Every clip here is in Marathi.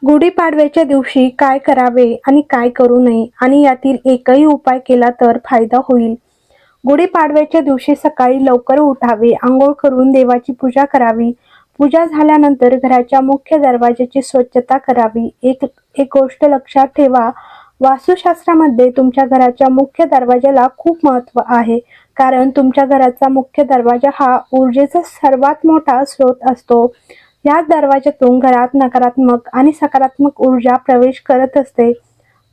गुढीपाडव्याच्या दिवशी काय करावे आणि काय करू नये आणि यातील एकही उपाय केला तर फायदा होईल. गुढीपाडव्याच्या दिवशी सकाळी लवकर उठावे, अंघोळ करून देवाची पूजा करावी. पूजा झाल्यानंतर घराच्या मुख्य दरवाजाची स्वच्छता करावी. एक एक गोष्ट लक्षात ठेवा, वास्तुशास्त्रामध्ये तुमच्या घराच्या मुख्य दरवाजाला खूप महत्त्व आहे. कारण तुमच्या घराचा मुख्य दरवाजा हा ऊर्जेचा सर्वात मोठा स्रोत असतो. याच दरवाजातून घरात नकारात्मक आणि सकारात्मक ऊर्जा प्रवेश करत असते.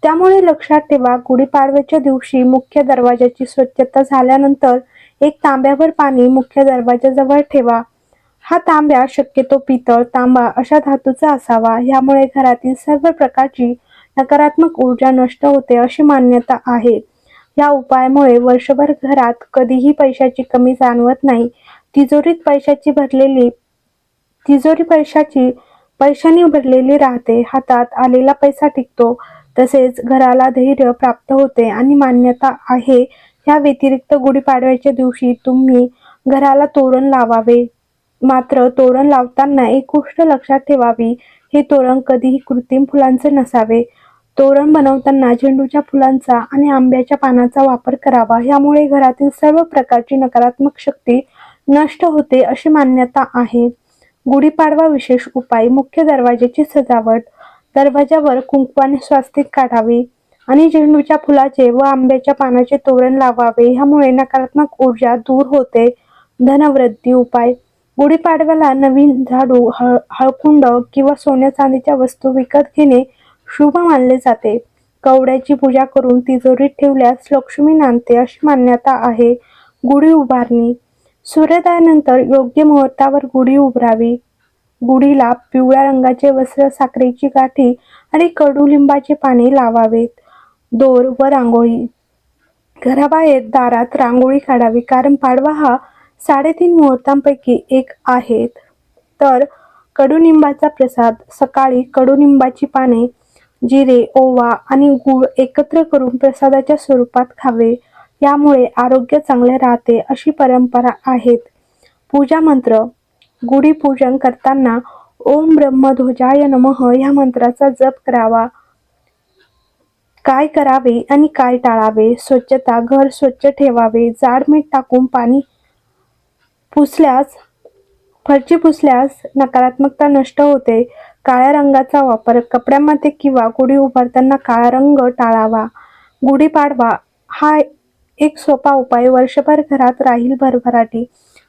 त्यामुळे लक्षात ठेवा, गुढीपाडव्याच्या दिवशी मुख्य दरवाजाची स्वच्छता झाल्यानंतर एक तांब्याभर पाणी मुख्य दरवाजाजवळ ठेवा. हा तांब्या शक्यतो पितळ, तांबा अशा धातूचा असावा. यामुळे घरातील सर्व प्रकारची नकारात्मक ऊर्जा नष्ट होते अशी मान्यता आहे. या उपायामुळे वर्षभर घरात कधीही पैशाची कमी जाणवत नाही. तिजोरी पैशाने भरलेली राहते. हातात आलेला पैसा टिकतो. तसेच घराला धैर्य प्राप्त होते आणि मान्यता आहे, या व्यतिरिक्त गुढीपाडव्याच्या दिवशी तुम्ही घराला तोरण लावावे. मात्र तोरण लावताना एक गोष्ट लक्षात ठेवावी, हे तोरण कधीही कृत्रिम फुलांचे नसावे. तोरण बनवताना झेंडूच्या फुलांचा आणि आंब्याच्या पानाचा वापर करावा. यामुळे घरातील सर्व प्रकारची नकारात्मक शक्ती नष्ट होते अशी मान्यता आहे. गुढीपाडवा विशेष उपाय: मुख्य दरवाजाची सजावट. दरवाजावर कुंकवाने स्वास्तिक काढावे आणि झेंडूच्या फुलाचे व आंब्याच्या पानाचे तोरण लावावे. ह्यामुळे नकारात्मक ऊर्जा दूर होते. धनवृद्धी उपाय: गुढीपाडव्याला नवीन झाडू, हळकुंड किंवा सोन्या चांदीच्या वस्तू विकत घेणे शुभ मानले जाते. कवड्याची पूजा करून तिजोरीत ठेवल्यास लक्ष्मी नांदते अशी मान्यता आहे. गुढी उभारणी: सूर्योदयानंतर योग्य मुहूर्तावर गुढी उभारावी. गुढीला पिवळ्या रंगाचे वस्त्र, साखरेची गाठी आणि कडुलिंबाचे पाने लावावेत. दोर व रांगोळी: घराबाहेर दारात रांगोळी काढावी. कारण पाडवा हा 3.5 मुहूर्तांपैकी एक आहे. तर कडुनिंबाचा प्रसाद: सकाळी कडुनिंबाची पाने, जिरे, ओवा आणि गूळ एकत्र करून प्रसादाच्या स्वरूपात खावे. यामुळे आरोग्य चांगले राहते अशी परंपरा आहेत. पूजा मंत्र: गुढी पूजन करताना ओम ब्रह्मध्वजाय नमः या मंत्राचा जप करावा. काय करावे आणि काय टाळावे? स्वच्छता: घर स्वच्छ ठेवावे. जाड मीठ टाकून फरची पुसल्यास नकारात्मकता नष्ट होते. काळ्या रंगाचा वापर: कपड्यामध्ये किंवा गुढी उभारताना काळा रंग टाळावा. गुढीपाडवा हा एक सोपा उपाय वर्षभर घरात राहील भरभराटी.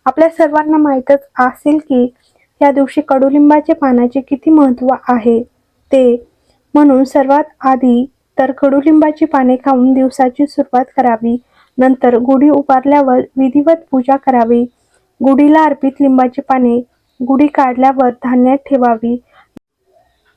आपल्या सर्वांना माहीतच असेल की या दिवशी कडुलिंबाचे पानाचे किती महत्त्व आहे ते. म्हणून सर्वात आधी तर कडुलिंबाची पाने खाऊन दिवसाची सुरुवात करावी. नंतर गुढी उभारल्यावर विधिवत पूजा करावी. गुढीला अर्पित लिंबाची पाने गुढी काढल्यावर धान्यात ठेवावी.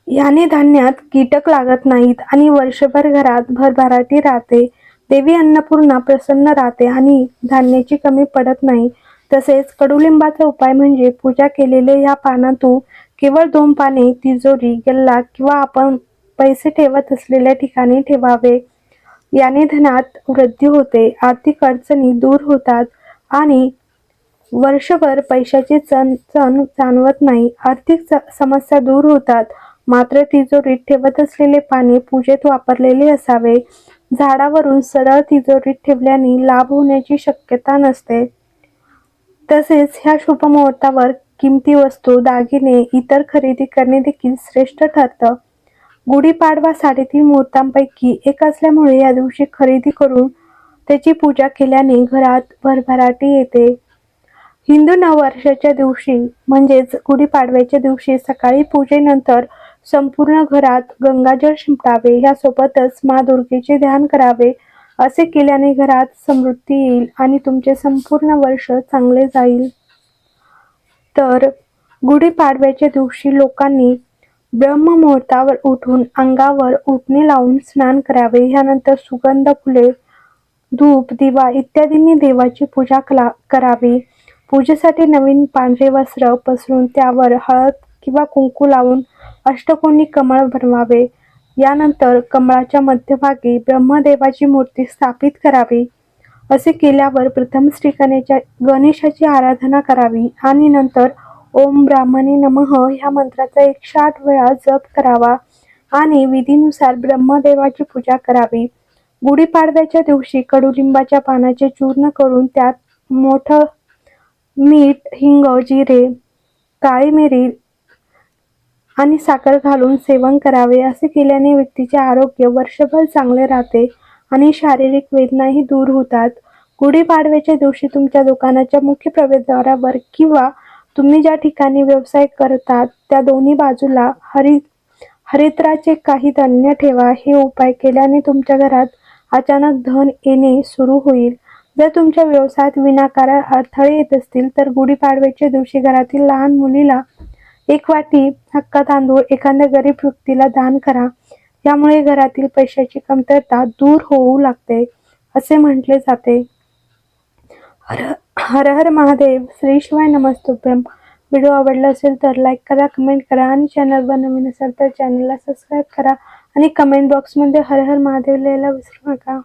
याने धान्यात कीटक लागत नाहीत आणि वर्षभर घरात भरभराटी राहते. देवी अन्नपूर्णा प्रसन्न राहते आणि धान्याची कमी पडत नाही. तसेच कडुलिंबाचा उपाय म्हणजे पूजा केलेल्या या पानातून केवळ 2 पाने तिजोरी, गल्ला किंवा आपण पैसे ठेवत असलेल्या ठिकाणी ठेवावे. याने धनात वृद्धी होते, आर्थिक अडचणी दूर होतात आणि वर्षभर पैशाची चणचण जाणवत नाही. आर्थिक समस्या दूर होतात. मात्र तिजोरीत ठेवत असलेले पाने पूजेत वापरलेले असावे. झाडावरून सरळ तिजोरीत ठेवल्याने लाभ होण्याची शक्यता नसते. तसेच ह्या शुभ मुहूर्तावर किमती वस्तू, दागिने इतर खरेदी करणे देखील श्रेष्ठ ठरतं. गुढीपाडवा 3.5 मुहूर्तांपैकी एक असल्यामुळे या दिवशी खरेदी करून त्याची पूजा केल्याने घरात भरभराटी येते. हिंदू नववर्षाच्या दिवशी म्हणजेच गुढीपाडव्याच्या दिवशी सकाळी पूजेनंतर संपूर्ण घरात गंगाजळ शिंपडावे. ह्यासोबतच माँ दुर्गेचे ध्यान करावे. असे केल्याने घरात समृद्धी येईल आणि तुमचे संपूर्ण वर्ष चांगले जाईल. तर गुढीपाडव्याच्या दिवशी लोकांनी ब्रह्ममुहूर्तावर उठून अंगावर ओढणे लावून स्नान करावे. यानंतर सुगंध फुले, धूप, दिवा इत्यादींनी देवाची पूजा करावी. पूजेसाठी नवीन पांढरे वस्त्र पसरून त्यावर हळद किंवा कुंकू लावून अष्टकोनी कमळ बनवावे. यानंतर कमळाच्या मध्यभागी ब्रह्मदेवाची मूर्ती स्थापित करावी. असे केल्यावर प्रथम श्री गणेशाची आराधना करावी आणि नंतर ओम ब्राह्मणे नमः ह्या मंत्राचा 108 वेळा जप करावा. आणि विधीनुसार ब्रह्मदेवाची पूजा करावी. गुढीपाडव्याच्या दिवशी कडुलिंबाच्या पानाचे चूर्ण करून त्यात मोठं मीठ, हिंग, जिरे, काळी मिरी आणि साखर घालून सेवन करावे. असे केल्याने व्यक्तीचे आरोग्य वर्षभर चांगले राहते आणि शारीरिक वेदनाही दूर होतात. गुढीपाडव्याच्या दिवशी तुमच्या दुकानाच्या मुख्य प्रवेशद्वारावर किंवा तुम्ही ज्या ठिकाणी व्यवसाय करतात त्या दोन्ही बाजूला हरिद्राचे काही धान्य ठेवा. हे उपाय केल्याने तुमच्या घरात अचानक धन येणे सुरू होईल. जर तुमच्या व्यवसायात विनाकारण अडथळे येत असतील तर गुढीपाडव्याच्या दिवशी घरातील लहान मुलीला 1 वाटी हक्का तांदूळ एखाद्या गरीब व्यक्तीला दान करा. यामुळे घरातील पैशाची कमतरता दूर होऊ लागते असे म्हटले जाते. हर हर हर महादेव. श्री शिवाय नमस्तुभ्यम. व्हिडिओ आवडला असेल तर लाईक करा, कमेंट करा आणि चॅनलवर नवीन असाल तर चॅनलला सबस्क्राईब करा आणि कमेंट बॉक्समध्ये हर हर महादेव लिहायला विसरू नका.